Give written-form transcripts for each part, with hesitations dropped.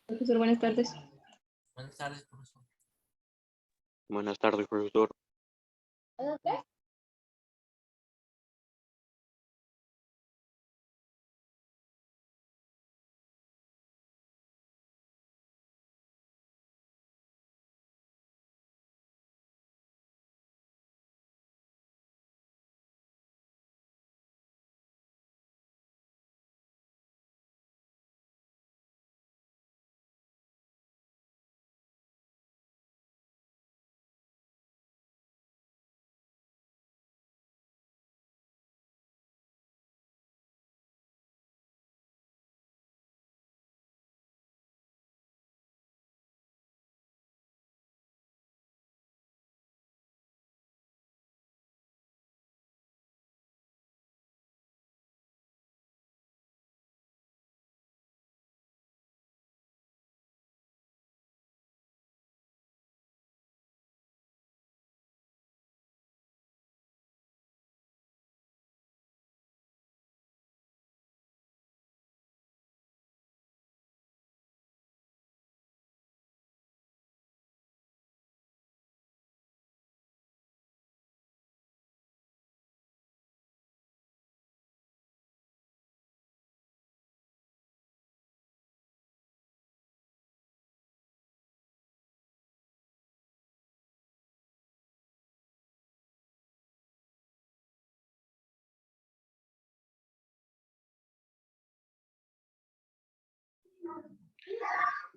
Profesor, buenas tardes. Buenas tardes, profesor. Buenas tardes, profesor.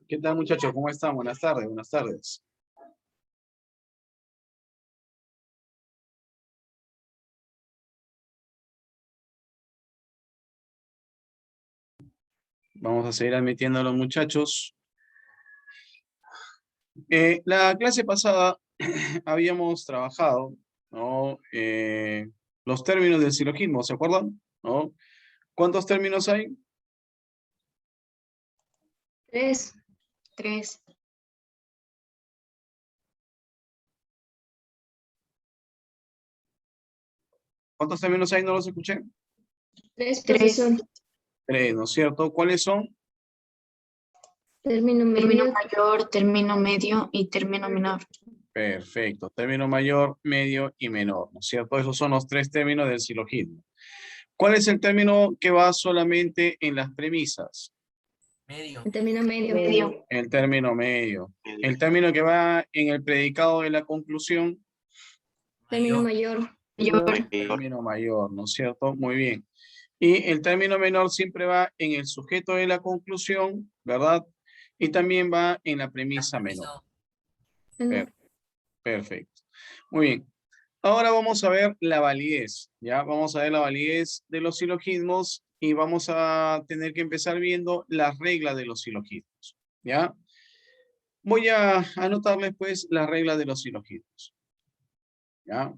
¿Qué tal, muchachos? ¿Cómo están? Buenas tardes, buenas tardes. Vamos a seguir admitiendo a los muchachos. La clase pasada habíamos trabajado, ¿no? Los términos del silogismo, ¿se acuerdan? ¿No? ¿Cuántos términos hay? Tres. ¿Cuántos términos hay? No los escuché. Tres, profesor. Tres, ¿no es cierto? ¿Cuáles son? Término Término medio. mayor, término medio y término menor. Perfecto. Término mayor, medio y menor, ¿no es cierto? Esos son los tres términos del silogismo. ¿Cuál es el término que va solamente en las premisas? Medio. El término medio. El término medio. El término que va en el predicado de la conclusión. Término Mayor. mayor. Término mayor, ¿no es cierto? Muy bien. Y el término menor siempre va en el sujeto de la conclusión, ¿verdad? Y también va en la premisa menor. Menor. Perfecto. Muy bien. Ahora vamos a ver la validez, ¿ya? Vamos a ver la validez de los silogismos y vamos a tener que empezar viendo las reglas de los silogismos, ¿ya? Voy a anotarles, pues, las reglas de los silogismos, ¿ya?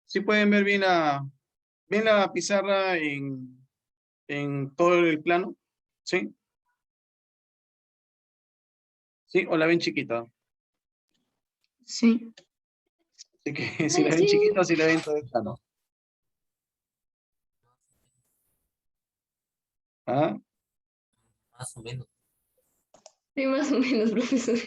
Si pueden ver bien la pizarra en todo el plano, ¿sí? ¿Sí? ¿O la ven chiquita? Sí. Así que si la ven chiquita, si la ven todo el plano. ¿Ah? Más o menos. Sí, más o menos, profesor.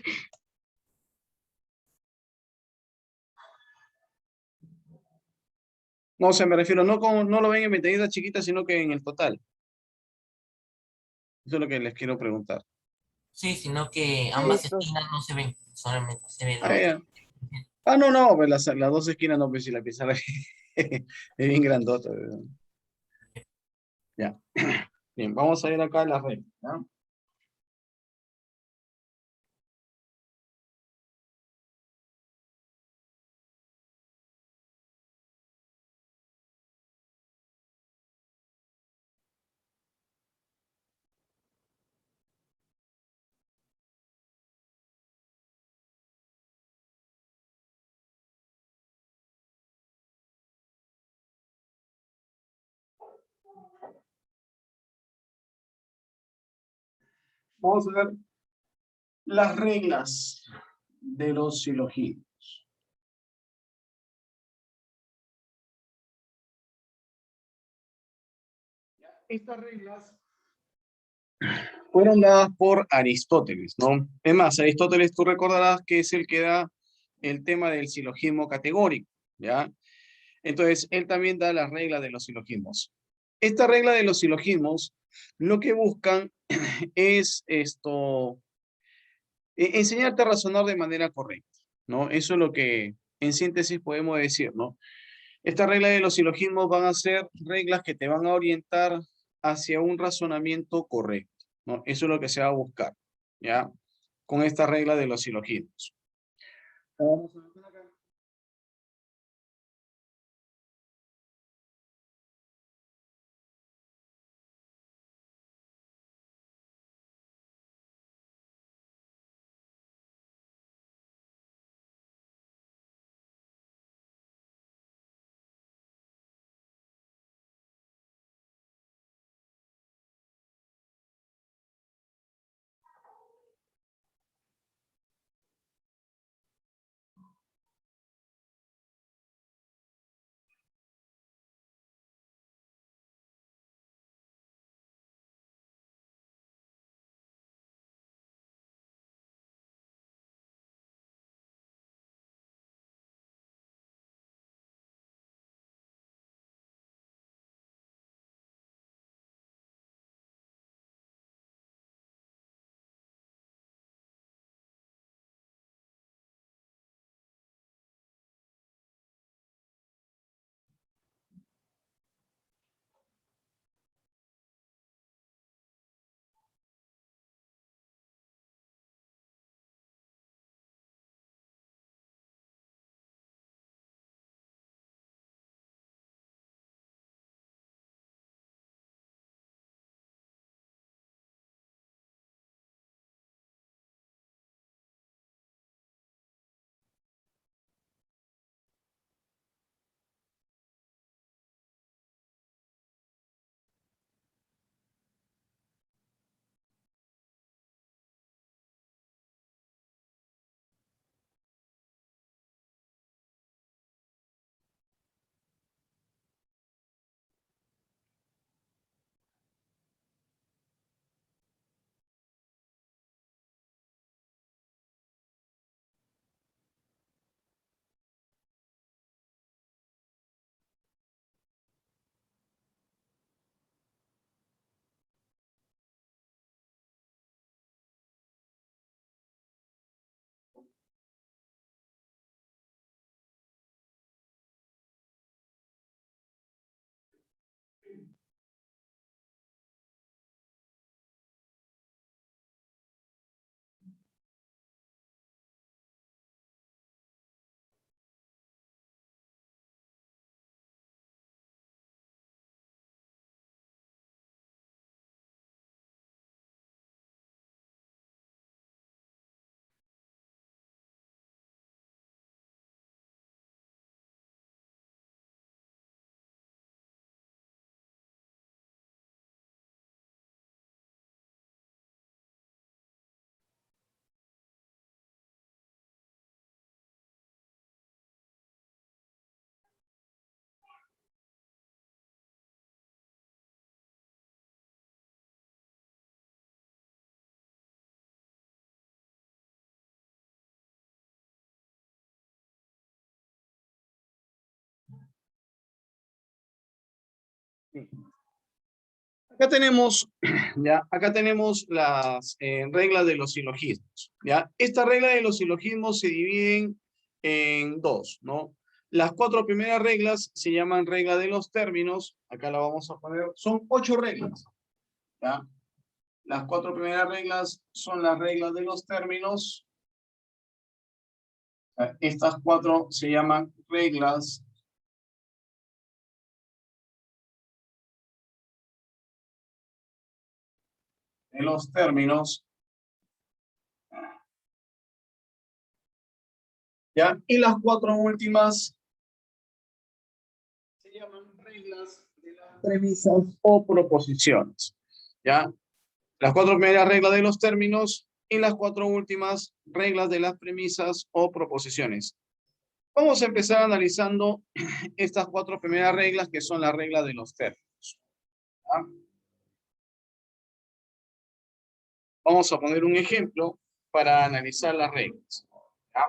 No, se me refiero, no lo ven en ventanita chiquita, sino que en el total. Eso es lo que les quiero preguntar. Sí, sino que ambas Listo. esquinas no se ven, solamente se ven Ah, ya. No, pues las dos esquinas no, pues si la pizarra es bien grandota. Ya. Bien, vamos a ver acá las reglas, ¿ya? Vamos a ver las reglas de los silogismos. Estas reglas fueron dadas por Aristóteles, ¿no? Es más, Aristóteles, tú recordarás que es el que da el tema del silogismo categórico, ¿ya? Entonces, él también da las reglas de los silogismos. Esta regla de los silogismos, lo que buscan es enseñarte a razonar de manera correcta, ¿no? Eso es lo que en síntesis podemos decir, ¿no? Esta regla de los silogismos van a ser reglas que te van a orientar hacia un razonamiento correcto, ¿no? Eso es lo que se va a buscar, ¿ya? Con esta regla de los silogismos. Vamos a ver acá. Acá tenemos, ya, acá tenemos las reglas de los silogismos, ya. Esta regla de los silogismos se dividen en dos, ¿no? Las 4 primeras reglas se llaman regla de los términos, acá la vamos a poner, son 8 reglas, ¿ya? Las 4 primeras reglas son las reglas de los términos. Estas 4 se llaman reglas de los términos. ¿Ya? Y las 4 últimas se llaman reglas de las premisas o proposiciones. ¿Ya? Las 4 primeras reglas de los términos y las 4 últimas reglas de las premisas o proposiciones. Vamos a empezar analizando estas 4 primeras reglas que son las reglas de los términos. ¿Ya? Vamos a poner un ejemplo para analizar las reglas. ¿Ya?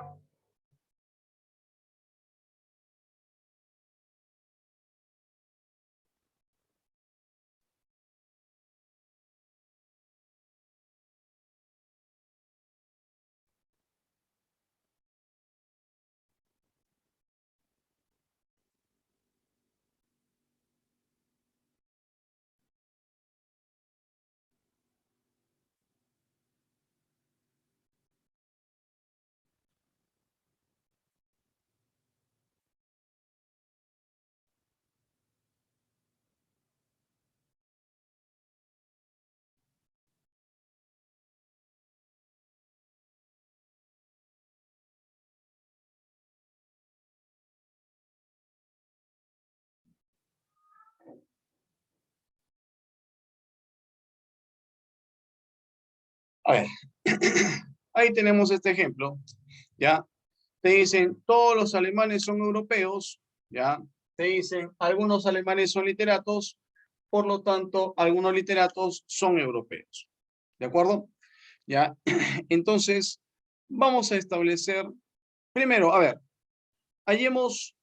A ver, ahí tenemos este ejemplo, ¿ya? Te dicen, todos los alemanes son europeos, ¿ya? Te dicen, algunos alemanes son literatos, por lo tanto, algunos literatos son europeos, ¿de acuerdo? ¿Ya? Entonces, vamos a establecer, primero, a ver, hallemos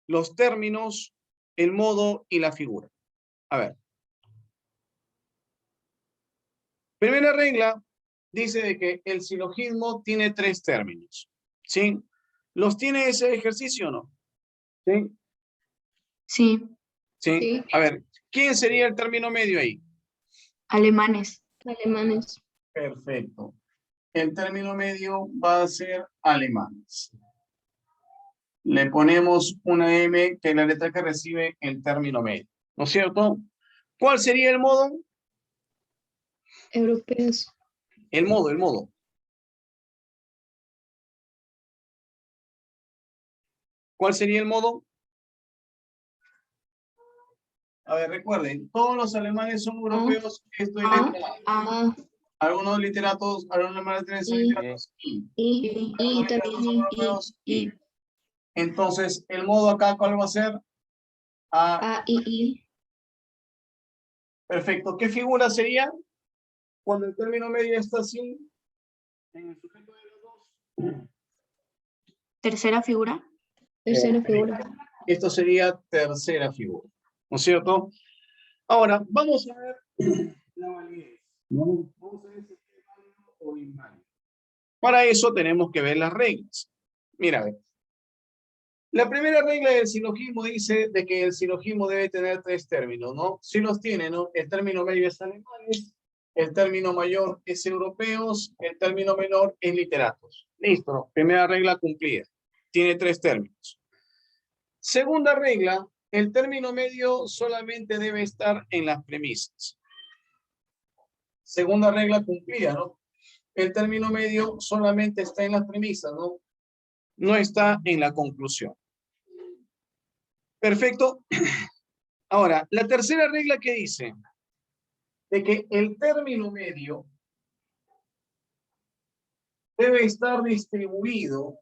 los términos, el modo y la figura. A ver. Primera regla dice de que el silogismo tiene 3 términos. ¿Sí? ¿Los tiene ese ejercicio o no? ¿Sí? Sí. ¿Sí? Sí. A ver, ¿quién sería el término medio ahí? Alemanes. Alemanes. Perfecto. El término medio va a ser alemanes. Le ponemos una M, que es la letra que recibe el término medio. ¿No es cierto? ¿Cuál sería el modo? Europeos. El modo. ¿Cuál sería el modo? A ver, recuerden, todos los alemanes son europeos. Esto es letra A. A. Algunos literatos, algunos alemanes son literatos. Y Algunos literatos también. son europeos. Y. Entonces, el modo acá, ¿cuál va a ser? A. A, I. Perfecto. ¿Qué figura sería? Cuando el término medio está así, en el sujeto de los dos. Tercera figura. Tercera Perfecto. figura. Esto sería tercera figura, ¿no es cierto? Ahora, vamos a ver la validez, ¿no? Vamos a ver si es válido o inválido. Para eso tenemos que ver las reglas. Mira, a ver. La primera regla del silogismo dice de que el silogismo debe tener 3 términos, ¿no? Si los tiene, ¿no? El término medio es alemanes, el término mayor es europeos, el término menor es literatos. Listo, primera regla cumplida. Tiene 3 términos. Segunda regla, el término medio solamente debe estar en las premisas. Segunda regla cumplida, ¿no? El término medio solamente está en las premisas, ¿no? No está en la conclusión. Perfecto. Ahora, la tercera regla que dice de que el término medio debe estar distribuido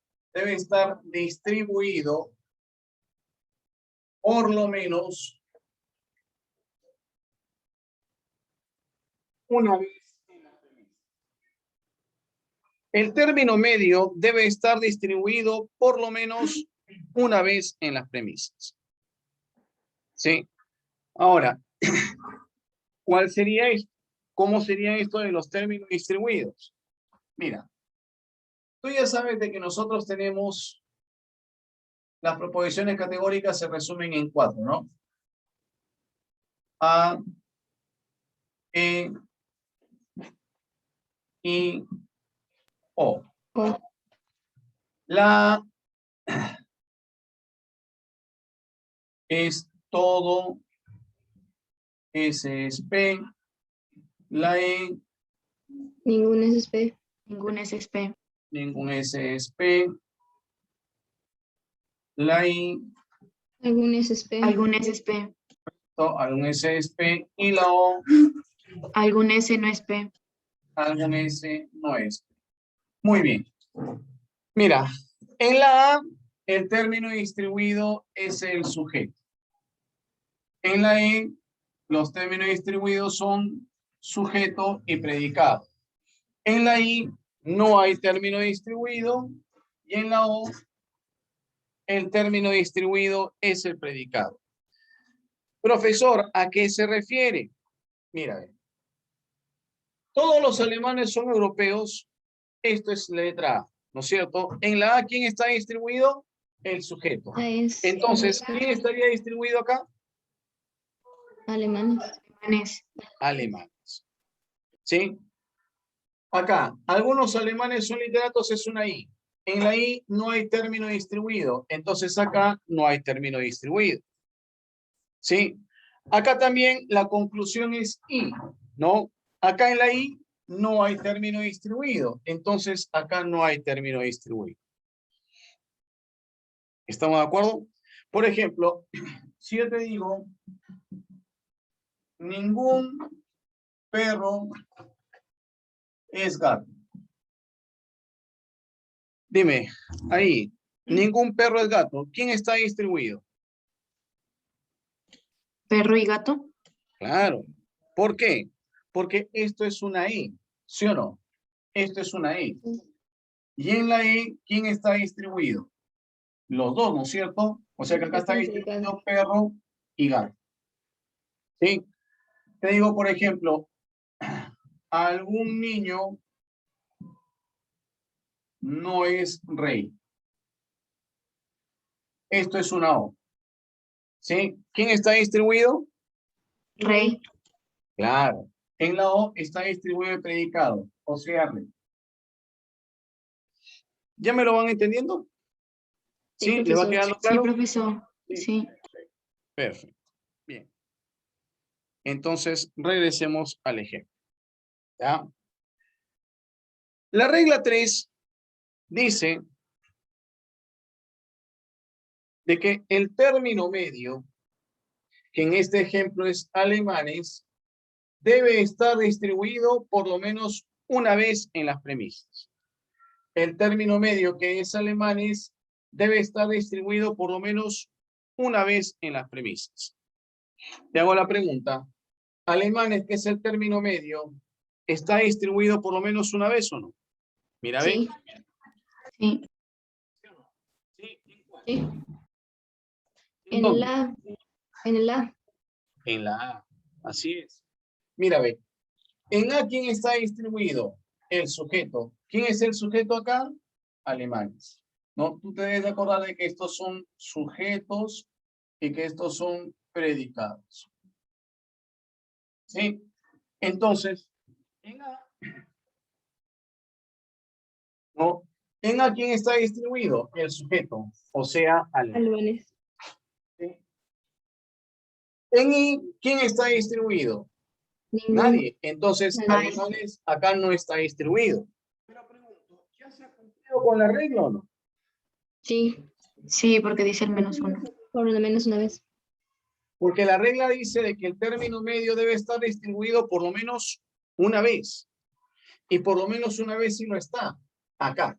por lo menos una vez en la premisa. El término medio debe estar distribuido por lo menos una vez en las premisas. ¿Sí? Ahora, ¿cuál sería esto? ¿Cómo sería esto de los términos distribuidos? Mira, tú ya sabes de que nosotros tenemos las proposiciones categóricas se resumen en 4, ¿no? A, E, I, O. O. La es todo, S es P, la E, Ningún SSP. Ningún SSP. ningún S es P, la I, Algún SSP. Algún SSP. Algún SSP y la O, Algún S no es P. algún S no es. Muy bien. Mira, en la A, el término distribuido es el sujeto. En la E, los términos distribuidos son sujeto y predicado. En la I, no hay término distribuido. Y en la O, el término distribuido es el predicado. Profesor, ¿a qué se refiere? Mira, ve. Todos los alemanes son europeos. Esto es la letra A, ¿no es cierto? En la A, ¿quién está distribuido? El sujeto. A es Entonces, ¿quién estaría distribuido acá? alemanes. Alemanes. Alemanes. ¿Sí? Acá, algunos alemanes son literatos, es una I. En la I no hay término distribuido. Entonces acá no hay término distribuido. ¿Sí? Acá también la conclusión es I, ¿no? Acá en la I no hay término distribuido. Entonces acá no hay término distribuido. ¿Estamos de acuerdo? Por ejemplo, si yo te digo, ningún perro es gato. Dime, ahí, ningún perro es gato. ¿Quién está distribuido? Perro y gato. Claro. ¿Por qué? Porque esto es una I, ¿sí o no? Esto es una I. Y en la I, ¿quién está distribuido? Los dos, ¿no es cierto? O sea que acá está distribuido perro y gato. ¿Sí? Te digo, por ejemplo, algún niño no es rey. Esto es una O. ¿Sí? ¿Quién está distribuido? Rey. Claro. En la O está distribuido el predicado, o sea, rey. ¿Ya me lo van entendiendo? Sí, ¿Sí? ¿Le va profesor. quedando Sí, claro? profesor. Sí. Perfecto. Bien. Entonces, regresemos al ejemplo. ¿Ya? La regla 3 dice de que el término medio, que en este ejemplo es alemanes, debe estar distribuido por lo menos una vez en las premisas. El término medio, que es alemanes, debe estar distribuido por lo menos una vez en las premisas. Te hago la pregunta, alemanes, que es el término medio, ¿está distribuido por lo menos una vez o no? Mira, ve. Sí, Sí. Sí. sí. ¿En dónde? En el A. En la A. Así es. Mira, ve. En A, ¿quién está distribuido? El sujeto. ¿Quién es el sujeto acá? Alemanes. ¿No? Tú te debes de acordar de que estos son sujetos y que estos son predicados. ¿Sí? Entonces, en A, ¿no? En A, ¿quién está distribuido? El sujeto, o sea, alemanes. Alemanes. ¿Sí? En I, ¿quién está distribuido? Ningún. Nadie. Entonces, Nadie. alemanes acá no está distribuido. Pero pregunto, ¿ya se ha cumplido con la regla o no? Sí, Sí, porque dice el -1. por lo menos una vez. Porque la regla dice de que el término medio debe estar distribuido por lo menos una vez. Y por lo menos una vez sí lo está. Acá.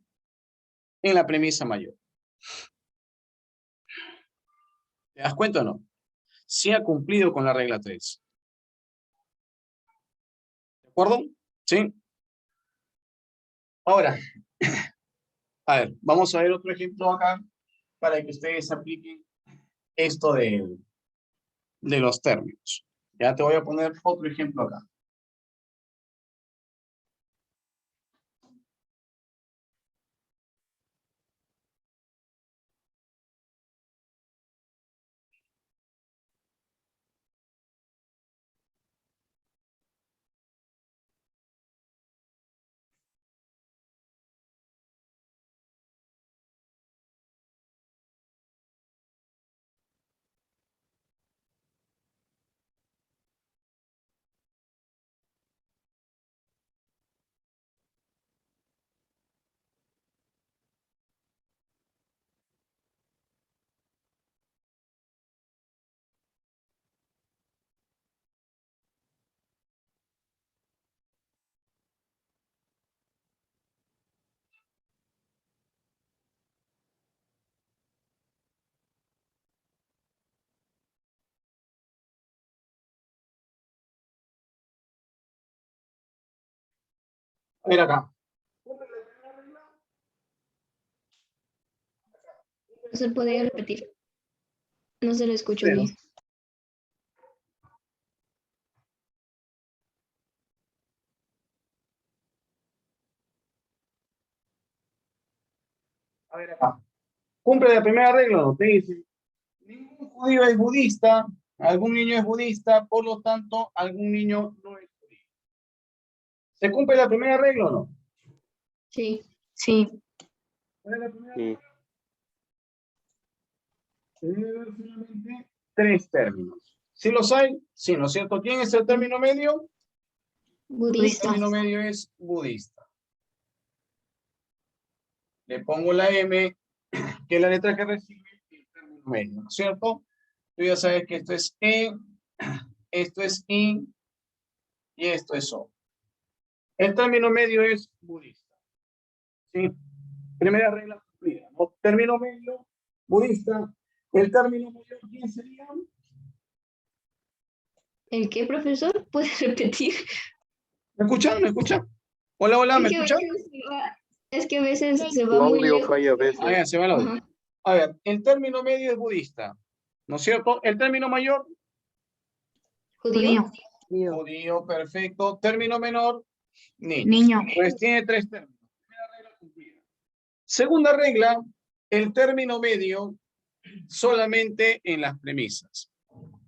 En la premisa mayor. ¿Te das cuenta o no? Sí ha cumplido con la regla 3. ¿De acuerdo? Sí. Ahora, a ver, vamos a ver otro ejemplo acá para que ustedes apliquen esto de los términos. Ya te voy a poner otro ejemplo acá. A ver acá. ¿Se podría repetir? No se lo escucho Pero- bien. A ver acá. Cumple la primera regla, ¿no? Te dice, ningún judío es budista, algún niño es budista, por lo tanto, algún niño no es judío. ¿Se cumple la primera regla o no? Sí, Sí, ¿Cuál es la primera Sí. regla? Se debe ver solamente 3 términos. ¿Sí los hay? Sí, ¿no es cierto? ¿Quién es el término medio? El budista. término medio es budista. Le pongo la M, que es la letra que recibe el término medio, ¿no es cierto? Tú ya sabes que esto es E, esto es I, y esto es O. El término medio es budista. ¿Sí? Primera regla cumplida, ¿no? Término medio, budista. El término mayor, ¿quién sería? ¿El qué, profesor? ¿Puede repetir? ¿Me escuchan? ¿Me escuchan? Hola, hola, ¿me Es que a escuchan? veces es que a veces se Tu va muy audio lejos. falla a veces. Ah, ya, se va el audio. Ajá. A ver, el término medio es budista, ¿no es cierto? El término mayor, ¿Judío? judío, judío, perfecto. Término menor, niño. niño, Pues tiene 3 términos. Primera regla cumplida. Segunda regla, el término medio solamente en las premisas.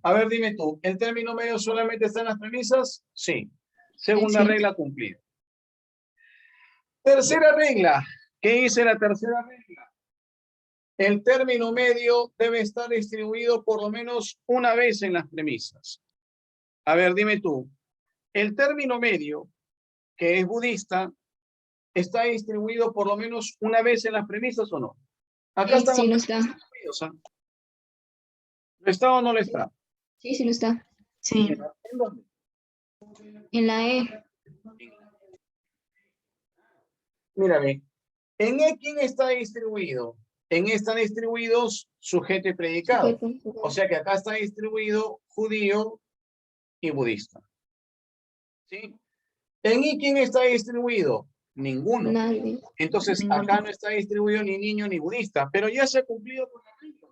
A ver, dime tú, ¿el término medio solamente está en las premisas? Sí. Segunda Sí. regla cumplida. Tercera regla. ¿Qué dice la tercera regla? El término medio debe estar distribuido por lo menos una vez en las premisas. A ver, dime tú, el término medio, que es budista, ¿está distribuido por lo menos una vez en las premisas o no? Acá Sí, están sí lo los está. términos distribuidos, ¿ah? ¿Lo está o no lo está? Sí, sí lo está. sí, ¿En dónde? En la E. Mírame, ¿en E quién está distribuido? En E están distribuidos sujeto y predicado. Sujeto. O sea que acá está distribuido judío y budista. ¿Sí? ¿En I quién está distribuido? Ninguno. Nadie. Entonces, Ninguno. acá no está distribuido ni niño ni budista, pero ya se ha cumplido con la regla.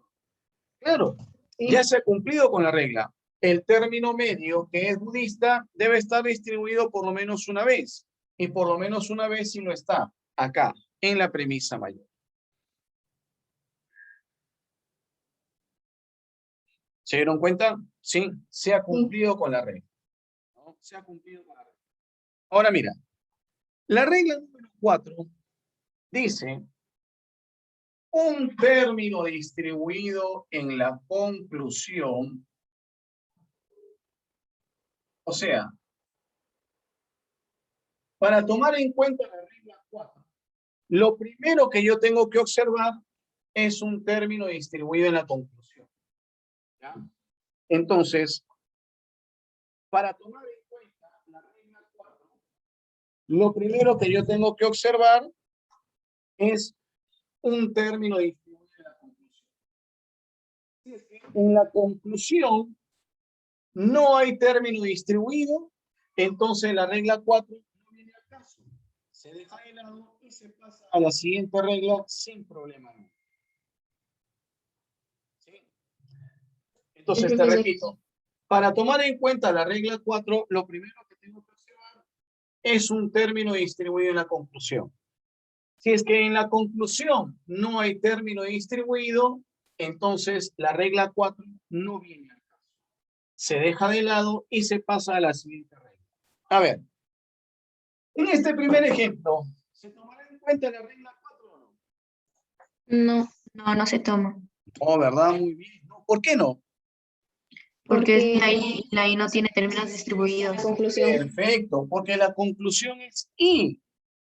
Claro, Sí. ya se ha cumplido con la regla. El término medio, que es budista, debe estar distribuido por lo menos una vez. Y por lo menos una vez sí lo está, acá, en la premisa mayor. ¿Se dieron cuenta? Sí, se ha cumplido con la regla. ¿No? Se ha cumplido con la regla. Ahora mira, la regla número 4 dice un término distribuido en la conclusión. O sea, para tomar en cuenta la regla 4, lo primero que yo tengo que observar es un término distribuido en la conclusión. ¿Ya? Entonces, para tomar en cuenta la regla 4, lo primero que yo tengo que observar es un término distribuido en la conclusión. Si es que en la conclusión no hay término distribuido, entonces la regla 4 no viene al caso. Se deja de lado y se pasa a la siguiente regla sin problema. ¿Sí? Entonces, te profesor. repito, para tomar en cuenta la regla 4, lo primero que tengo que observar es un término distribuido en la conclusión. Si es que en la conclusión no hay término distribuido, entonces la regla 4 no viene al caso. Se deja de lado y se pasa a la siguiente regla. A ver, en este primer ejemplo, ¿se tomará en cuenta la regla 4 o no? No, no, no se toma, Oh, ¿verdad? Muy bien. No, ¿por qué no? porque porque la I no tiene términos la distribuidos. conclusión. Perfecto, porque la conclusión es I.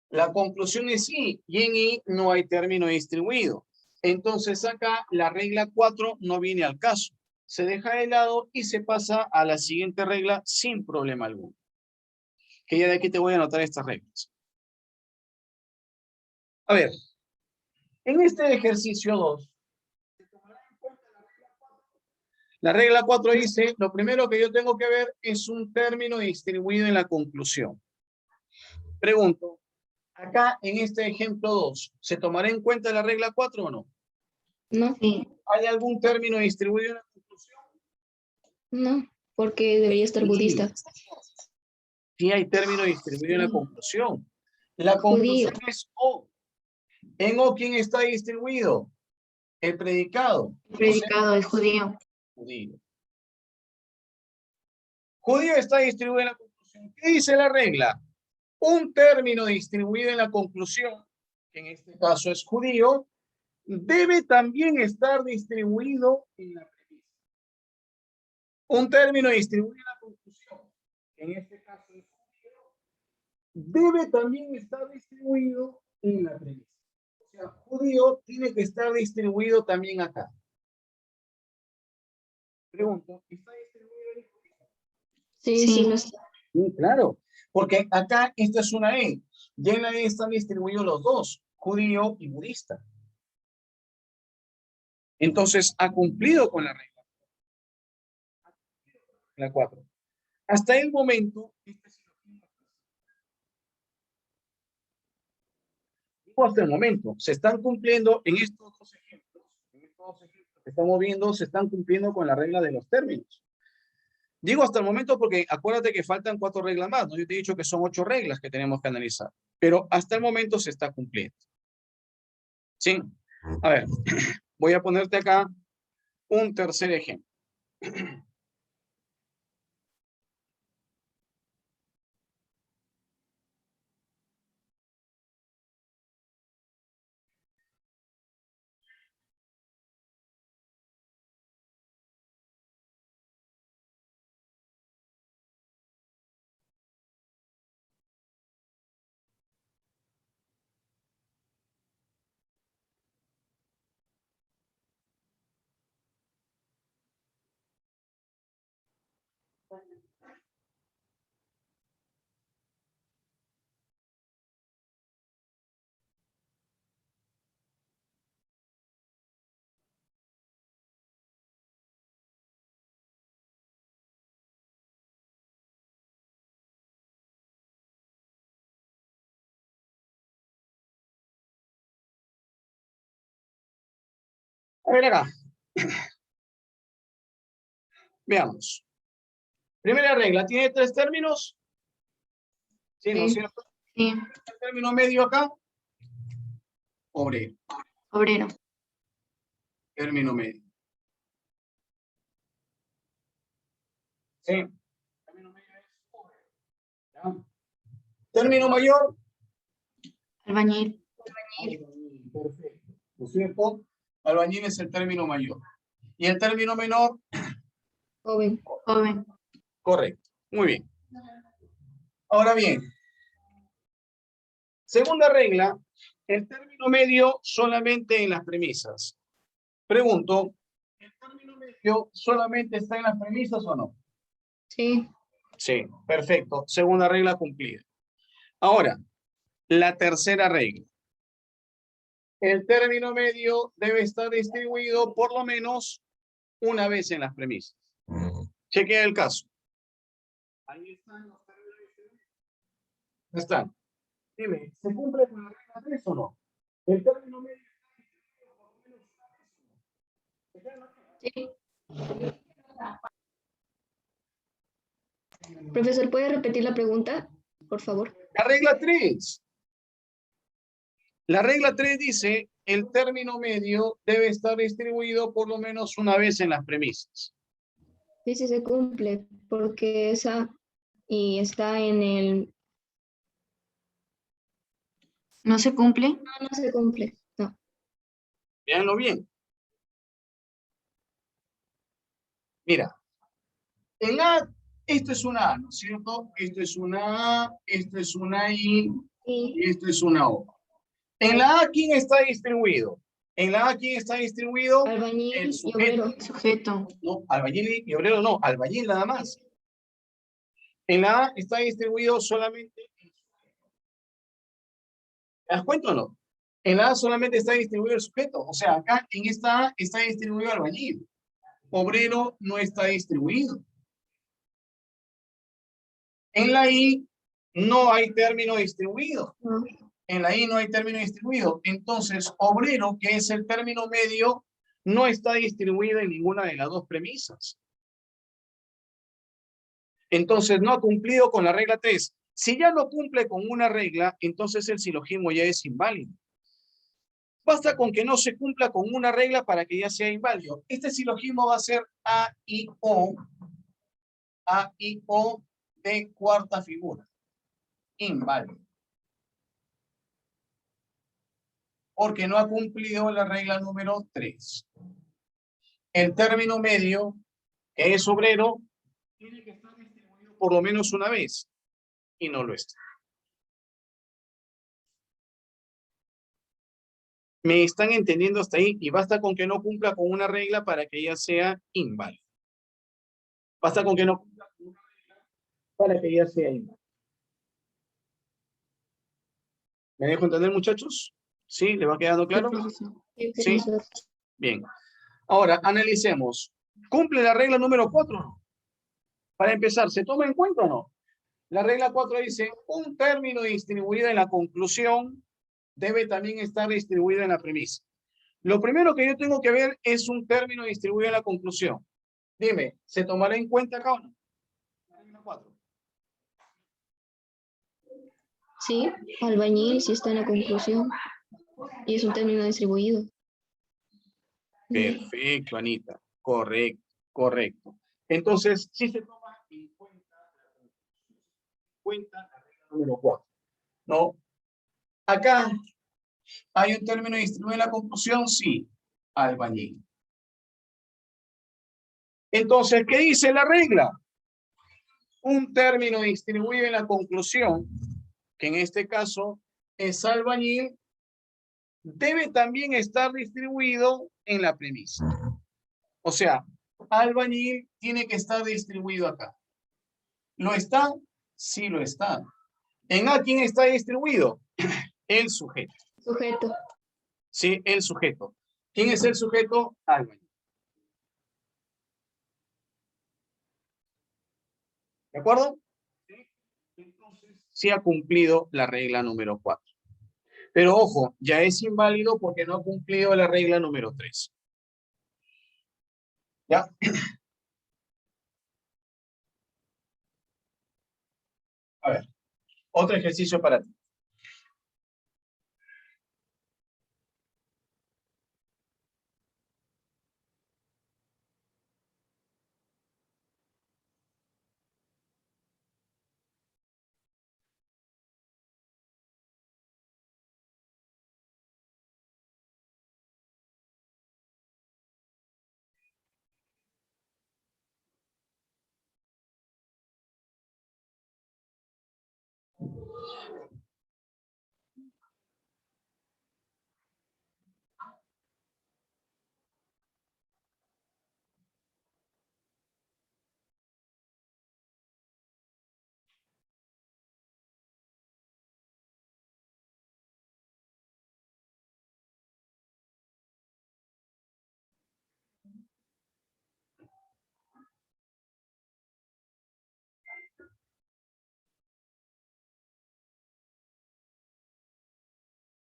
La conclusión es I, y en I no hay término distribuido. Entonces acá la regla 4 no viene al caso. Se deja de lado y se pasa a la siguiente regla sin problema alguno. Que ya de aquí te voy a anotar estas reglas. A ver, en este ejercicio 2, ¿se tomará en cuenta la regla 4? La regla 4 dice, lo primero que yo tengo que ver es un término distribuido en la conclusión. Pregunto, acá en este ejemplo 2, ¿se tomará en cuenta la regla 4 o no? No, Sí, ¿Hay algún término distribuido en la conclusión? no, porque debería estar budista. Sí hay término distribuido en la Sí. conclusión. La Judío. conclusión es O. En O, ¿quién está distribuido? El predicado. el predicado es judío. Judío. Judío está distribuido en la conclusión. ¿Qué dice la regla? Un término distribuido en la conclusión, que en este caso es judío, debe también estar distribuido en la premisa. Un término distribuido en la conclusión, que en este caso es judío, debe también estar distribuido en la premisa. O sea, judío tiene que estar distribuido también acá. Pregunto, ¿está distribuido en judío? Sí, Sí. lo está. Sí, claro, porque acá esta es una E. Ya en la E están distribuidos los dos, judío y budista. Entonces, ha cumplido con la regla. La 4. Hasta el momento, hasta el momento, se están cumpliendo en estos dos ejemplos, que estamos viendo, se están cumpliendo con la regla de los términos. Digo hasta el momento porque acuérdate que faltan 4 reglas más, ¿no? Yo te he dicho que son 8 reglas que tenemos que analizar, pero hasta el momento se está cumpliendo. ¿Sí? A ver, voy a ponerte acá un tercer ejemplo. A ver acá. Veamos. Primera regla, ¿tiene 3 términos? Sí, ¿no es Sí. cierto? Sí, El término medio acá. Obrero. obrero. Término medio. Sí. Término medio es obrero. ¿Ya? Término mayor. Albañil. Albañil, perfecto. ¿No es cierto? Albañil es el término mayor. ¿Y el término menor? Joven. Joven. Correcto. Muy bien. Ahora bien, segunda regla, el término medio solamente en las premisas. Pregunto, ¿el término medio solamente está en las premisas o no? Sí. Sí, perfecto. Segunda regla cumplida. Ahora, la tercera regla. El término medio debe estar distribuido por lo menos una vez en las premisas. Chequea el caso. Ahí están los términos distribuidos. Están. Dime, ¿se cumple con la regla 3 o no? El término medio está distribuido por lo menos una vez. Sí. Profesor, ¿puede repetir la pregunta, por favor? La regla 3. La regla 3 dice, el término medio debe estar distribuido por lo menos una vez en las premisas. Sí, sí se cumple, porque esa y está en el... ¿No se cumple? No, no se cumple. No. Véanlo bien. Mira, el A, esto es una A, ¿no es cierto? Esto es una A, esto es una I, Sí. y esto es una O. En la A, ¿quién está distribuido? En la A, ¿quién está distribuido? Albañil El y sujeto. obrero. Sujeto. No, albañil y obrero no, albañil nada más. En la A está distribuido solamente el sujeto. ¿Te das cuenta o no? En la A solamente está distribuido el sujeto. O sea, acá en esta A está distribuido albañil. Obrero no está distribuido. En la I No hay término distribuido. No. En la I no hay término distribuido. Entonces, obrero, que es el término medio, no está distribuido en ninguna de las dos premisas. Entonces, no ha cumplido con la regla 3. Si ya no cumple con una regla, entonces el silogismo ya es inválido. Basta con que no se cumpla con una regla para que ya sea inválido. Este silogismo va a ser A, I, O de cuarta figura. Inválido. Porque no ha cumplido la regla número 3. El término medio, que es obrero, tiene que estar distribuido por lo menos una vez. Y no lo está. ¿Me están entendiendo hasta ahí? Y basta con que no cumpla con una regla para que ella sea inválido. Basta con que no cumpla con una regla para que ella sea inválido. ¿Me dejo entender, muchachos? ¿Sí? ¿Le va quedando Sí, claro? profesor. Sí, Sí. profesor. Bien. Ahora, analicemos. ¿Cumple la regla número 4 o no? Para empezar, ¿se toma en cuenta o no? La regla 4 dice, un término distribuido en la conclusión debe también estar distribuido en la premisa. Lo primero que yo tengo que ver es un término distribuido en la conclusión. Dime, ¿se tomará en cuenta acá o no? La regla 4. Sí, albañil sí está en la conclusión. Y es un término distribuido. Perfecto, Anita. Correcto, correcto. Entonces, sí se toma en cuenta la regla número 4. ¿No? Acá, ¿hay un término distribuido en la conclusión? Sí, albañil. Entonces, ¿qué dice la regla? Un término distribuido en la conclusión, que en este caso es albañil, debe también estar distribuido en la premisa. O sea, albañil tiene que estar distribuido acá. ¿Lo está? Sí lo está. ¿En A quién está distribuido? El sujeto. Sujeto. Sí, el sujeto. ¿Quién es el sujeto? Albañil. ¿De acuerdo? Entonces, sí ha cumplido la regla número 4. Pero ojo, ya es inválido porque no ha cumplido la regla número 3. ¿Ya? A ver, otro ejercicio para ti.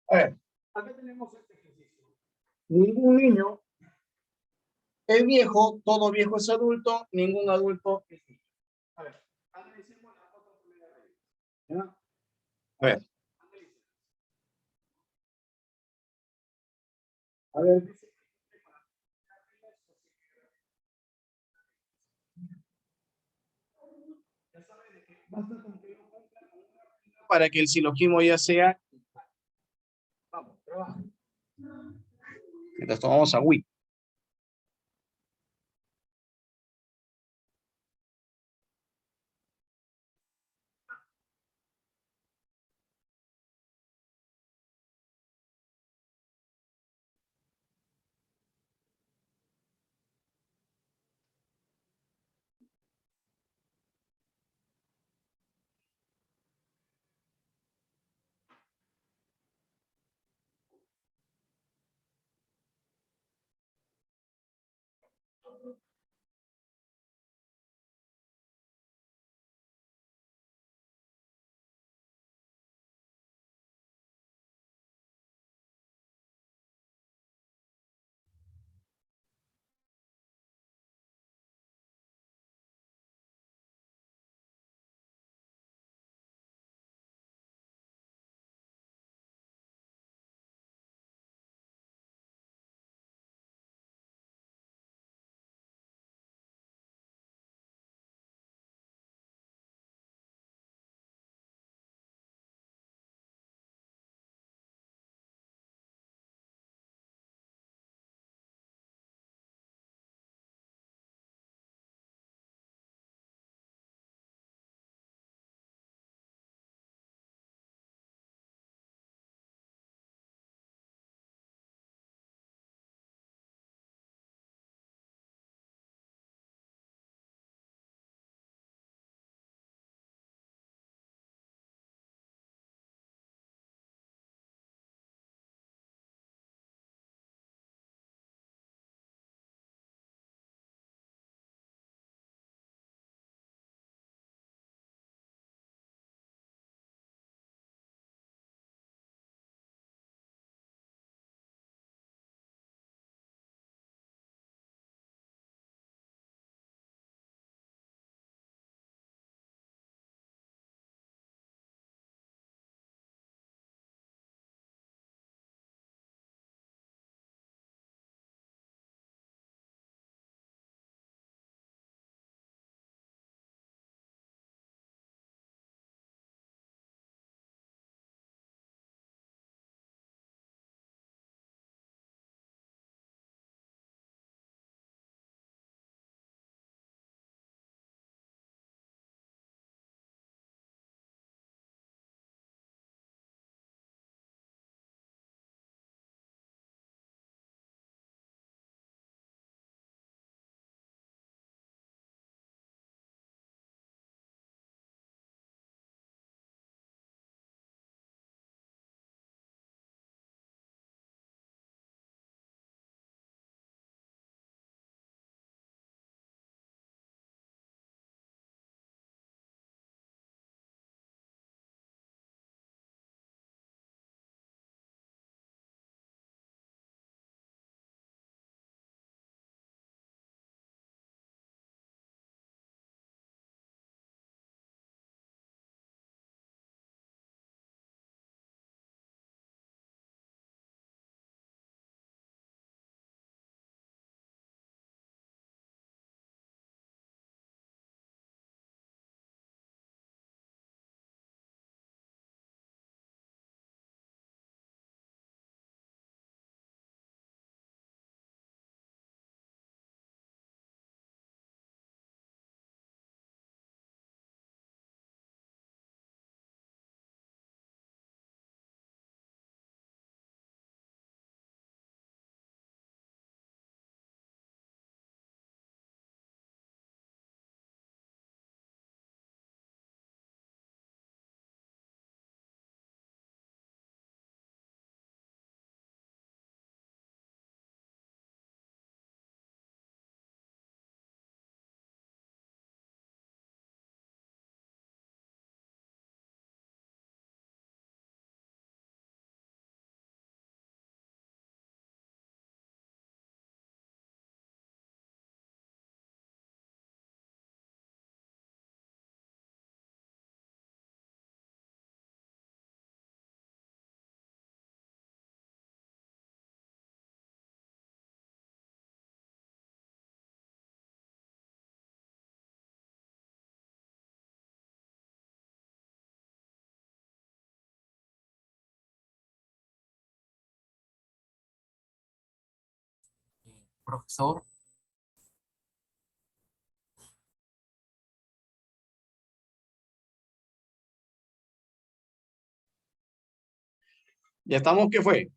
A ver, acá tenemos este ejercicio. Ningún niño es viejo, todo viejo es adulto, ningún adulto es niño. A ver, analicemos la otra primera regla. ¿Ya? A ver. A ver, dice ya sabe de que basta con que no cumpla con una regla para que el silogismo ya sea. Vamos, trabaja. Mientras tomamos agüita. Profesor, ¿Ya estamos? ¿Qué fue?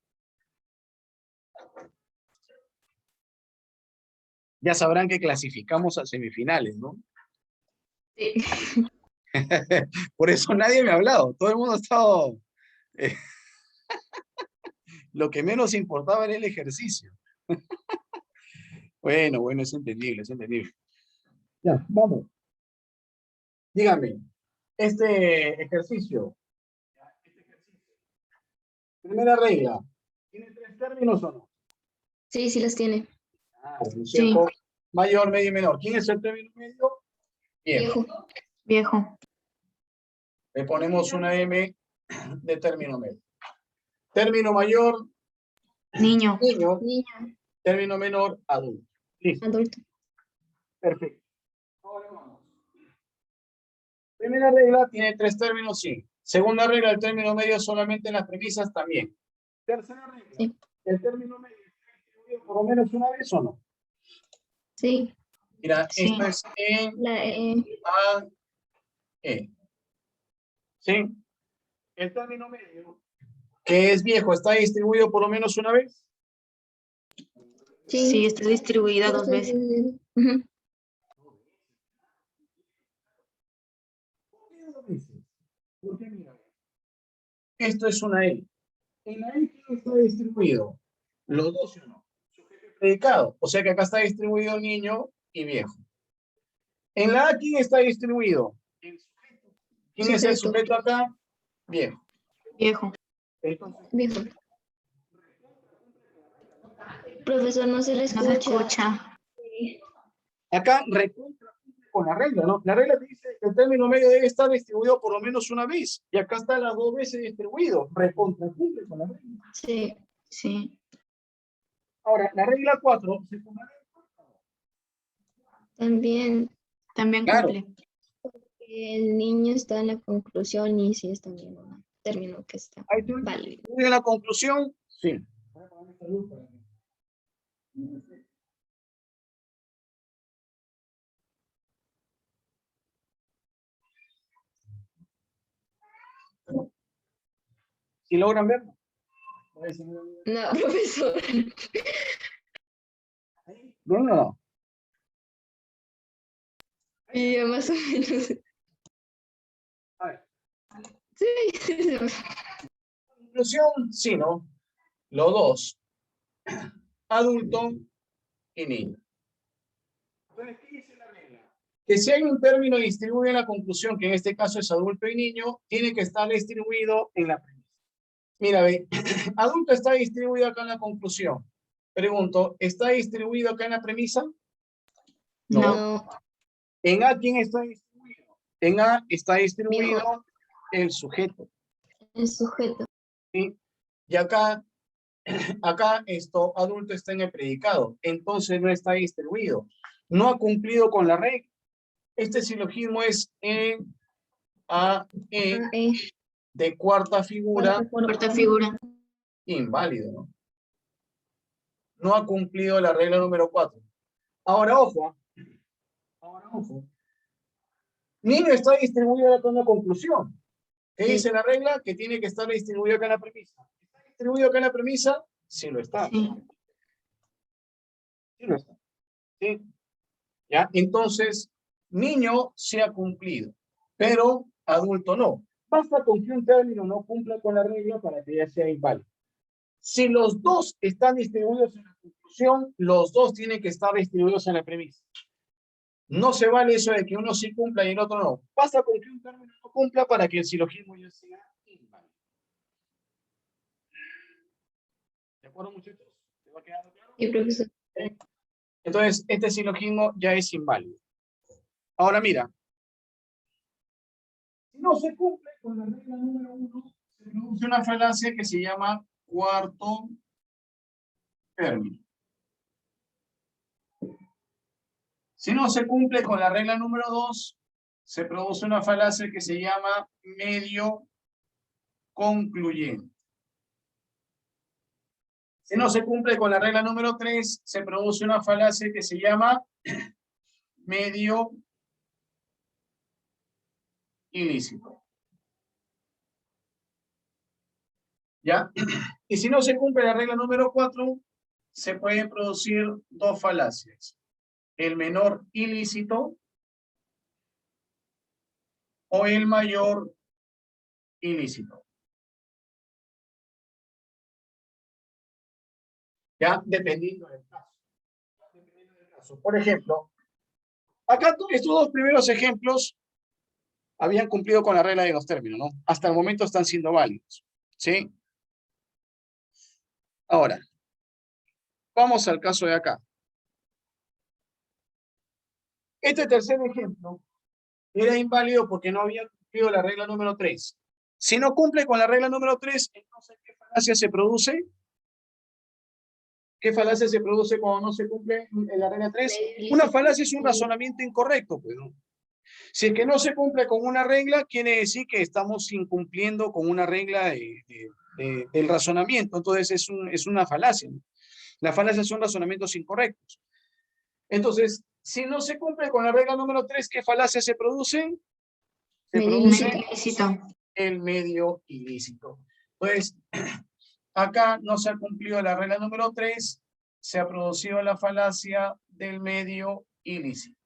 Ya sabrán que clasificamos a semifinales, ¿no? Sí. Por eso nadie me ha hablado. Todo el mundo ha estado... eh, lo que menos importaba era el ejercicio. Bueno, es entendible, es entendible. Ya, vamos. Dígame, este ejercicio. Primera regla. ¿Tiene 3 términos o no? Sí, sí las tiene. Ah, ¿no es Sí. cierto? Mayor, medio y menor. ¿Quién es el término medio? Viejo. Viejo. Viejo. Le ponemos una M de término medio. Término mayor, Niño. niño. Niño. Término menor, adulto. Listo. Adulto. Perfecto. Ahora vamos. Primera regla tiene 3 términos, sí. Segunda regla, el término medio solamente en las premisas también. Tercera regla, Sí. ¿el término medio está distribuido por lo menos una vez o no? Sí. Mira, Sí. esto es E, La A, E. ¿Sí? El término medio, que es viejo, ¿está distribuido por lo menos una vez? Sí, está distribuida 2 veces. Ujú. ¿Por qué 2 veces? Porque mira, esto es una E. En la E, ¿quién está distribuido? Los dos, ¿sí o no? Sujeto y predicado. O sea que acá está distribuido niño y viejo. En la A, ¿quién está distribuido? El sujeto. ¿Quién es el sujeto acá? Viejo. Viejo. Entonces, Viejo. Profesor, no se le No se escucha. escucha. acá recontra con la regla, ¿no? La regla te dice que el término medio debe estar distribuido por lo menos una vez. Y acá está las 2 veces distribuido. Recontra cumple con la regla. Sí. Sí. Ahora, la regla 4 se fundamenta. También También Claro. cumple. el niño está en la conclusión y sí es también un término que está Ahí tú válido. en la conclusión. Sí. Si logran verlo. No, profesor. No, no. Y ya más o menos. A ver. Sí. Conclusión, sí, ¿no? Los dos. Adulto y niño. Entonces, ¿qué dice la regla? Que si hay un término distribuido en la conclusión, que en este caso es adulto y niño, tiene que estar distribuido en la premisa. Mira, ve, adulto está distribuido acá en la conclusión. Pregunto, ¿está distribuido acá en la premisa? No. No. ¿En A quién está distribuido? En A está distribuido el sujeto. El sujeto. ¿Sí? Y acá esto, adulto está en el predicado. Entonces no está distribuido. No ha cumplido con la regla. Este silogismo es en A, E, de cuarta figura, Cuarta figura. inválido, ¿no? No ha cumplido la regla número 4. Ahora, ojo. Ahora, ojo. Niño está distribuido acá en la conclusión. ¿Qué Sí. dice la regla? Que tiene que estar distribuido acá en la premisa. ¿Está distribuido acá en la premisa? Sí lo está. Sí. Sí lo está. ¿Sí? ¿Ya? Entonces, niño se ha cumplido, pero adulto no. Basta con que un término no cumpla con la regla para que ya sea inválido. Si los dos están distribuidos en la conclusión, los dos tienen que estar distribuidos en la premisa. No se vale eso de que uno sí cumpla y el otro no. Basta con que un término no cumpla para que el silogismo ya sea inválido. ¿De acuerdo, muchachos? ¿Te va quedando claro? Y profesor. Entonces, este silogismo ya es inválido. Ahora mira. Si no se cumple con la regla número 1, se produce una falacia que se llama cuarto término. Si no se cumple con la regla número 2, se produce una falacia que se llama medio concluyente. Si no se cumple con la regla número 3, se produce una falacia que se llama medio ilícito. ¿Ya? Y si no se cumple la regla número 4, se pueden producir dos falacias. El menor ilícito o el mayor ilícito. ¿Ya? Dependiendo del caso. Por ejemplo, acá estos dos primeros ejemplos habían cumplido con la regla de los términos, ¿no? Hasta el momento están siendo válidos, ¿sí? Ahora, vamos al caso de acá. Este tercer ejemplo era inválido porque no había cumplido la regla número 3. Si no cumple con la regla número 3, entonces, ¿qué falacia se produce? ¿Qué falacia se produce cuando no se cumple en la regla 3? Una falacia es un razonamiento incorrecto, pues, ¿no? Si es que no se cumple con una regla, quiere decir que estamos incumpliendo con una regla del razonamiento. Entonces es una falacia, ¿no? Las falacias son razonamientos incorrectos. Entonces, si no se cumple con la regla número 3, ¿qué falacia se produce? Se produce Medio ilícito. el medio ilícito. Entonces, acá no se ha cumplido la regla número 3, se ha producido la falacia del medio ilícito.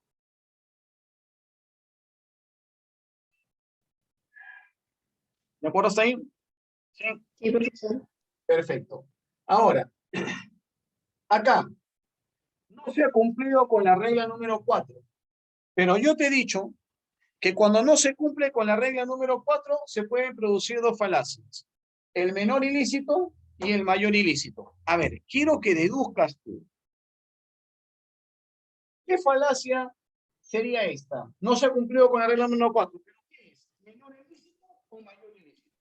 ¿De acuerdo hasta ahí? Sí. Sí, profesor. Perfecto. Ahora, acá no se ha cumplido con la regla número 4, pero yo te he dicho que cuando no se cumple con la regla número 4, se pueden producir dos falacias. El menor ilícito y el mayor ilícito. A ver, quiero que deduzcas tú. ¿Qué falacia sería esta? No se ha cumplido con la regla número 4, pero ¿qué es? ¿Menor ilícito o mayor ilícito?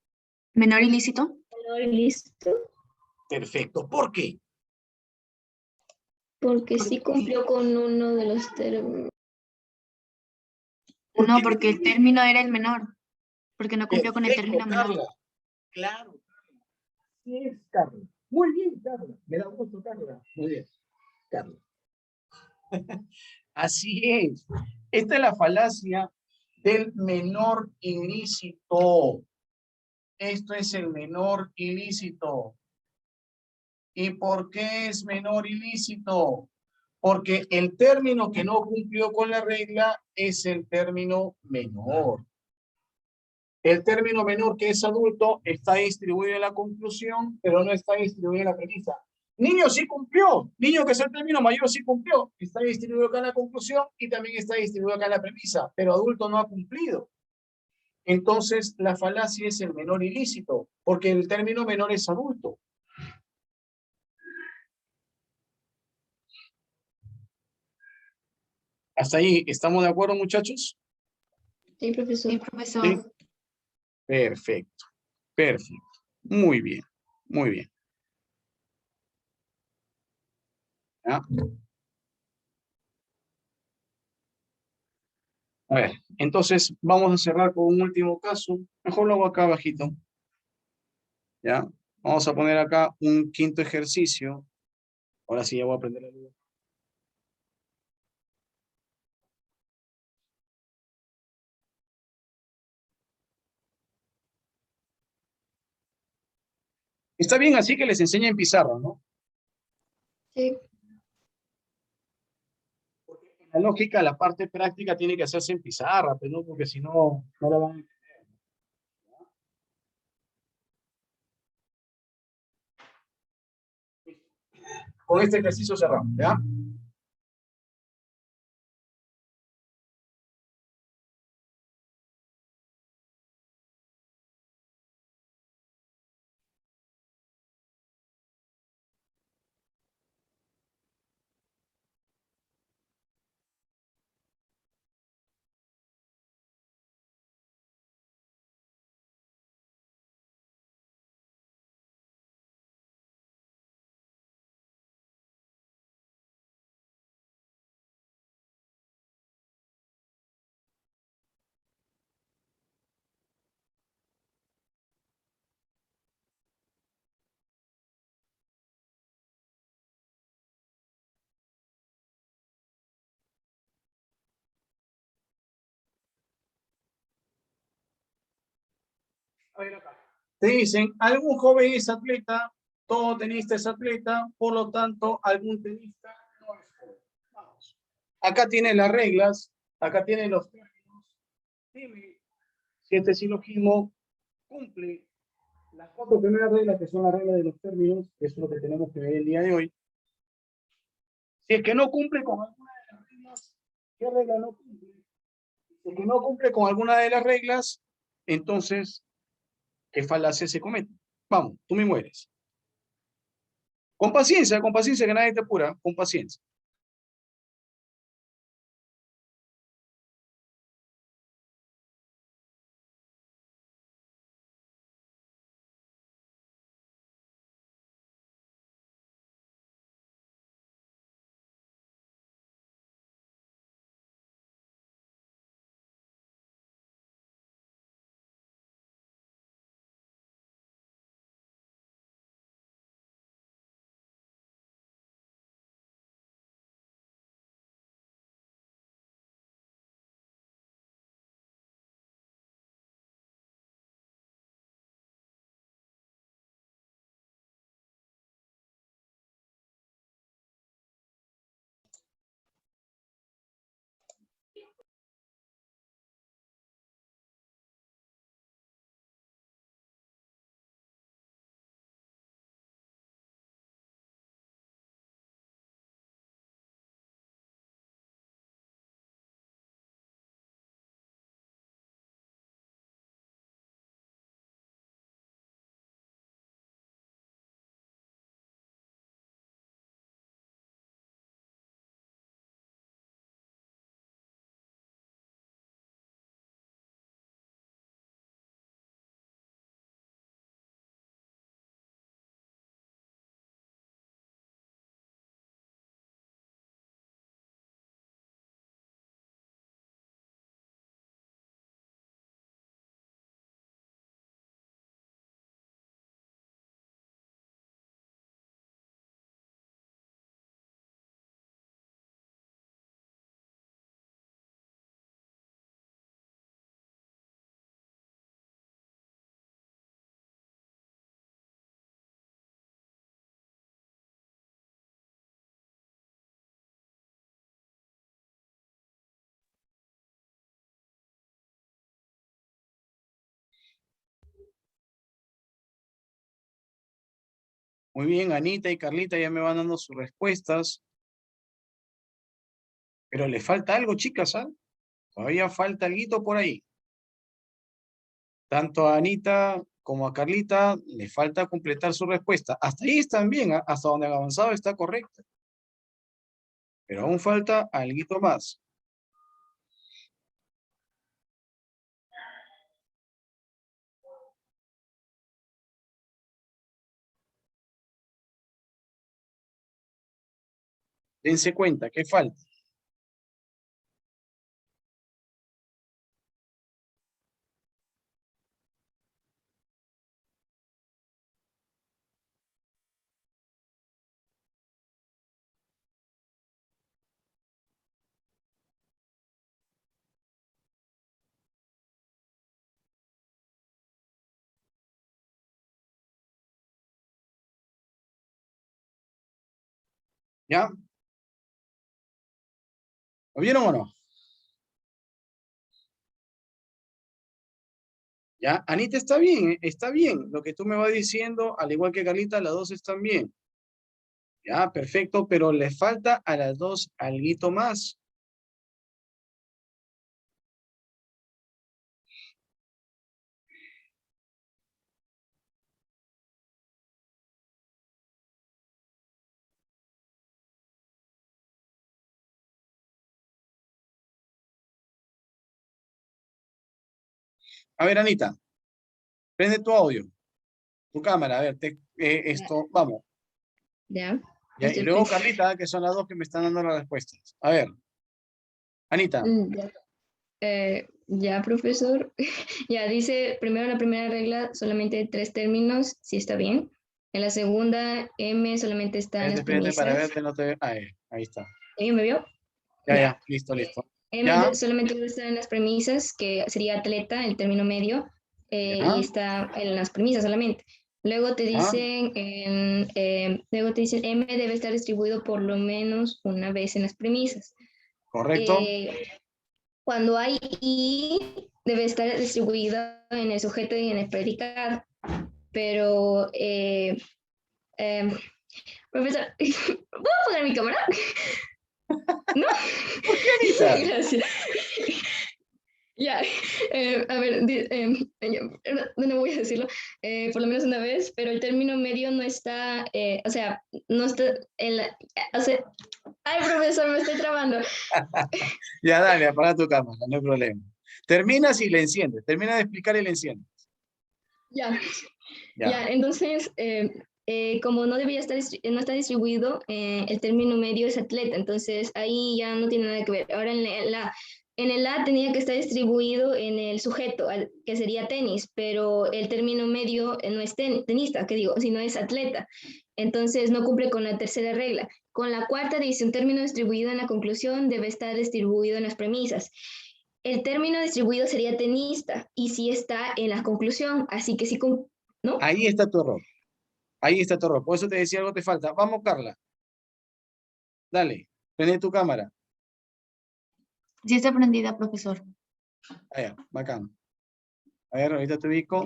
Menor ilícito. Listo. Perfecto. ¿Por qué? Porque sí cumplió con uno de los términos. No, porque el término era el menor. Porque no cumplió con el Perfecto, término menor. Carla. Claro, Carla. Sí es, Carla. Muy bien, Carla. Me da gusto, Carla. Muy bien, Carla. Así es. Esta es la falacia del menor ilícito. Esto es el menor ilícito. ¿Y por qué es menor ilícito? Porque el término que no cumplió con la regla es el término menor. El término menor, que es adulto, está distribuido en la conclusión, pero no está distribuido en la premisa. Niño sí cumplió. Niño, que es el término mayor, sí cumplió. Está distribuido acá en la conclusión y también está distribuido acá en la premisa, pero adulto no ha cumplido. Entonces, la falacia es el menor ilícito, porque el término menor es adulto. ¿Hasta ahí estamos de acuerdo, muchachos? Sí, profesor. Sí, profesor. Sí. Perfecto, perfecto. Muy bien, muy bien. ¿Ya? A ver, entonces vamos a cerrar con un último caso. Mejor lo hago acá abajito. ¿Ya? Vamos a poner acá un quinto ejercicio. Ahora sí ya voy a prender la luz. Está bien así que les enseñe en pizarra, ¿no? Sí. Porque en la lógica, la parte práctica tiene que hacerse en pizarra, pero no, porque si no, no la van a entender. Con este ejercicio cerramos, ¿ya? A ver acá. Te dicen, algún joven es atleta, todo tenista es atleta, por lo tanto, algún tenista no es joven. Vamos. Acá tienen las reglas, acá tienen los términos. Dime si este silogismo cumple las 4 primeras reglas, que son las reglas de los términos, que es lo que tenemos que ver el día de hoy. Si es que no cumple con alguna de las reglas, ¿qué regla no cumple? Si es que no cumple con alguna de las reglas, entonces, ¿qué falacia se comete? Vamos, tú mismo eres. Con paciencia, que nadie te apura, con paciencia. Muy bien, Anita y Carlita ya me van dando sus respuestas. Pero le falta algo, chicas, ¿ah? Todavía falta algo por ahí. Tanto a Anita como a Carlita le falta completar su respuesta. Hasta ahí están bien, ¿ah? Hasta donde han avanzado está correcto. Pero aún falta algo más. Dense cuenta, ¿qué falta? ¿Ya? ¿Lo vieron o no? Ya, Anita está bien, ¿eh? Está bien. Lo que tú me vas diciendo, al igual que Carlita, las dos están bien. Ya, perfecto, pero le falta a las dos algo más. A ver, Anita, prende tu audio, tu cámara, a ver, esto, vamos. Ya. Ya, y Estoy luego pensando. Carlita, que son las dos que me están dando las respuestas. A ver, Anita, Ya. Ya, profesor. Ya dice, primero la primera regla, solamente 3 términos, sí está bien. En la segunda, M solamente está en las espérate para premisas. verte, no te... ahí está. ¿Alguien me vio? Ya, Ya. listo, listo. M Ya, solamente está en las premisas, que sería atleta, el término medio. Ya. y está en las premisas solamente. Luego te Ah. dicen, M debe estar distribuido por lo menos una vez en las premisas. Correcto. Cuando hay I, debe estar distribuida en el sujeto y en el predicado. Pero, profesor, ¿puedo poner mi cámara? ¿No? ¿Por qué, Anita? Gracias. Ya, a ver, no voy a decirlo por lo menos una vez, pero el término medio no está, o sea, no está en la, o sea, ay, profesor, me estoy trabando. Ya, dale, apaga tu cámara, no hay problema. Terminas y le enciendes. Termina de explicar y le enciendes. Ya, Ya. ya, entonces, como no debía estar, no está distribuido, el término medio es atleta, entonces ahí ya no tiene nada que ver. Ahora en el A tenía que estar distribuido en el sujeto, que sería tenis, pero el término medio no es tenista, que digo, sino es atleta. Entonces no cumple con la tercera regla. Con la cuarta dice un término distribuido en la conclusión debe estar distribuido en las premisas. El término distribuido sería tenista y sí está en la conclusión, así que sí, ¿no? Ahí está tu error. Ahí está tu error. Por eso te decía algo te falta. Vamos, Carla. Dale, prende tu cámara. Sí está prendida, profesor. Allá, bacán. A ver, ahorita te ubico.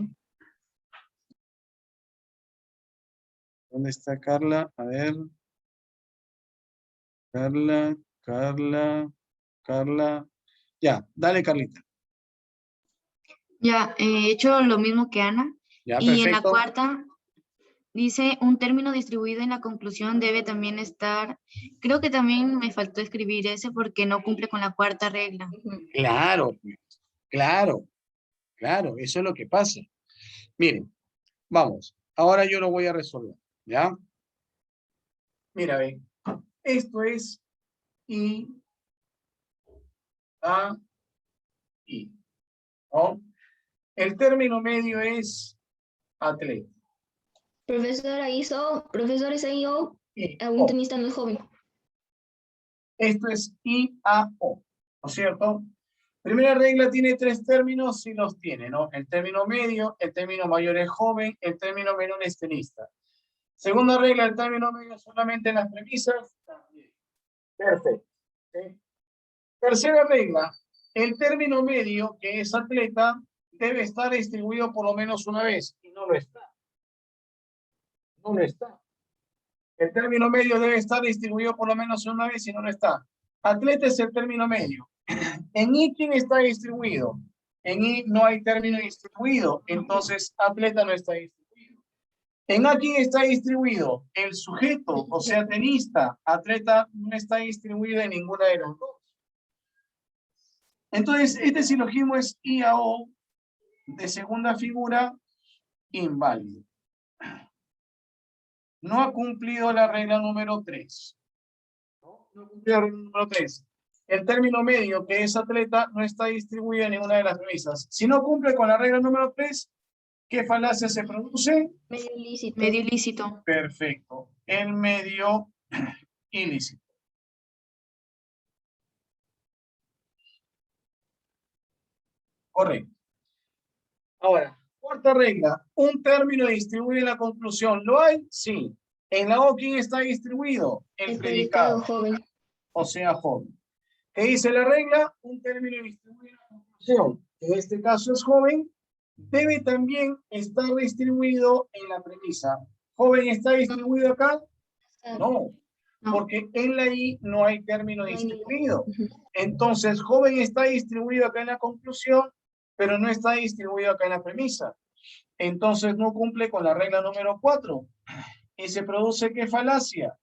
¿Dónde está Carla? A ver. Carla. Ya, dale, Carlita. Ya, he hecho lo mismo que Ana. Ya, Y en la perfecto. cuarta dice, un término distribuido en la conclusión debe también estar, creo que también me faltó escribir ese porque no cumple con la cuarta regla. Claro, pues, claro, eso es lo que pasa. Miren, vamos, ahora yo lo voy a resolver, ¿ya? Mira, ven, esto es I, A, I, ¿no? El término medio es atleta. Profesor, es ahí o I, un O. tenista no es joven. Esto es I, A, O, ¿no es cierto? Primera regla tiene tres términos, sí los tiene, ¿no? El término medio, el término mayor es joven, el término menor es tenista. Segunda regla, el término medio solamente en las premisas. Perfecto. ¿Sí? Tercera regla, el término medio, que es atleta, debe estar distribuido por lo menos una vez, y no lo está. No lo está. El término medio debe estar distribuido por lo menos una vez y no lo está. Atleta es el término medio. En I, ¿quién está distribuido? En I no hay término distribuido, entonces atleta no está distribuido. En A, ¿quién está distribuido? El sujeto, o sea, tenista. Atleta no está distribuido en ninguna de las dos. Entonces, este silogismo es I a O de segunda figura inválido. No ha cumplido la regla número 3. No cumplió la regla número 3. El término medio, que es atleta, no está distribuido en ninguna de las premisas. Si no cumple con la regla número 3, ¿qué falacia se produce? Medio ilícito. Medio ilícito. Perfecto. El medio ilícito. Correcto. Ahora, cuarta regla. Un término distribuye la conclusión. ¿Lo hay? Sí. En la O, ¿quién está distribuido? El predicado. Joven. O sea, joven. ¿Qué dice la regla? Un término distribuye la conclusión. En este caso es joven. Debe también estar distribuido en la premisa. ¿Joven está distribuido acá? No. No. Porque en la I no hay término No hay distribuido. Entonces, joven está distribuido acá en la conclusión, pero no está distribuido acá en la premisa. Entonces, no cumple con la regla número 4. Y se produce, ¿qué falacia?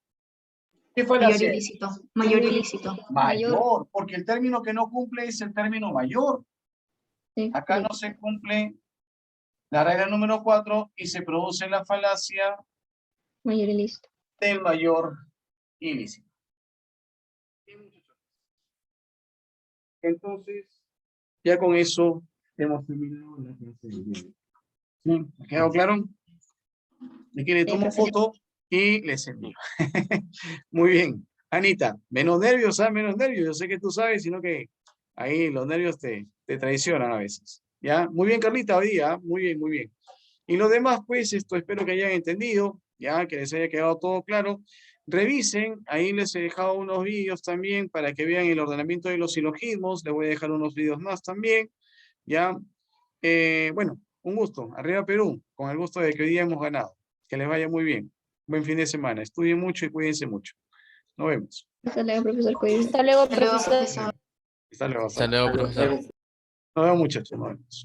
¿Qué Mayor falacia? ilícito. Mayor ilícito. Mayor, porque el término que no cumple es el término mayor. Sí, Acá no se cumple la regla número 4 y se produce la falacia mayor ilícito. del mayor ilícito. Entonces, ya con eso hemos terminado la clase de hoy. ¿Sí? ¿Me quedó claro? De que le tomo foto y les envío. Muy bien. Anita, menos nervios, ¿sabes? Menos nervios. Yo sé que tú sabes, sino que ahí los nervios te traicionan a veces. ¿Ya? Muy bien, Carlita, hoy día, muy bien, muy bien. Y los demás, pues, espero que hayan entendido, ya, que les haya quedado todo claro. Revisen, ahí les he dejado unos vídeos también para que vean el ordenamiento de los silogismos. Les voy a dejar unos vídeos más también, ya. Bueno, un gusto. Arriba Perú, con el gusto de que hoy día hemos ganado. Que les vaya muy bien. Buen fin de semana. Estudien mucho y cuídense mucho. Nos vemos. Hasta luego, profesor. Cuídense. Hasta luego, Hasta luego, profesor. profesor. Hasta luego. Hasta luego, profesor. Nos vemos, muchachos. Nos vemos.